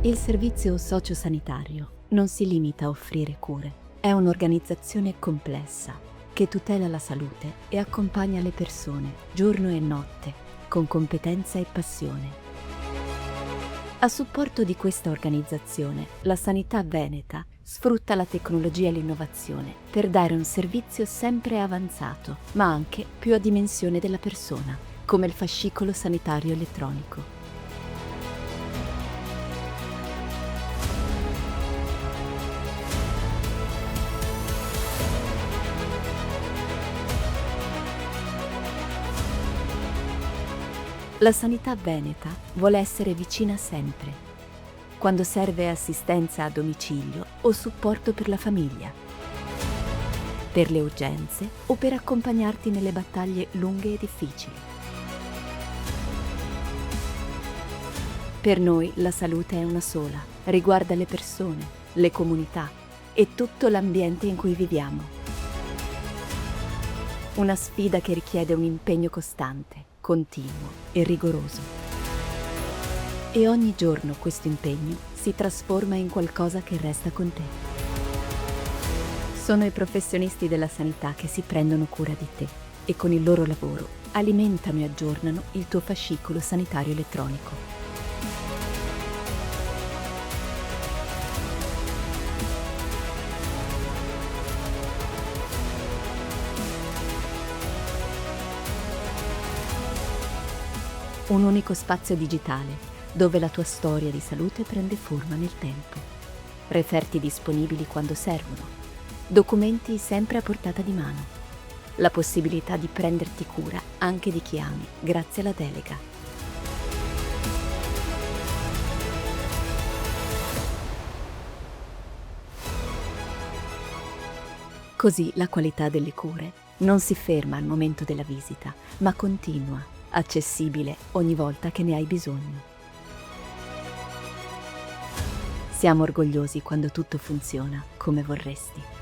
Il servizio sociosanitario non si limita a offrire cure, è un'organizzazione complessa che tutela la salute e accompagna le persone giorno e notte con competenza e passione. A supporto di questa organizzazione, la Sanità Veneta sfrutta la tecnologia e l'innovazione per dare un servizio sempre avanzato, ma anche più a dimensione della persona, come il fascicolo sanitario elettronico. La Sanità Veneta vuole essere vicina sempre, quando serve assistenza a domicilio o supporto per la famiglia, per le urgenze o per accompagnarti nelle battaglie lunghe e difficili. Per noi la salute è una sola, riguarda le persone, le comunità e tutto l'ambiente in cui viviamo. Una sfida che richiede un impegno costante, continuo e rigoroso. E ogni giorno questo impegno si trasforma in qualcosa che resta con te. Sono i professionisti della sanità che si prendono cura di te e con il loro lavoro alimentano e aggiornano il tuo fascicolo sanitario elettronico. Un unico spazio digitale dove la tua storia di salute prende forma nel tempo. Referti disponibili quando servono. Documenti sempre a portata di mano. La possibilità di prenderti cura anche di chi ami grazie alla delega. Così la qualità delle cure non si ferma al momento della visita, ma continua, accessibile ogni volta che ne hai bisogno. Siamo orgogliosi quando tutto funziona come vorresti.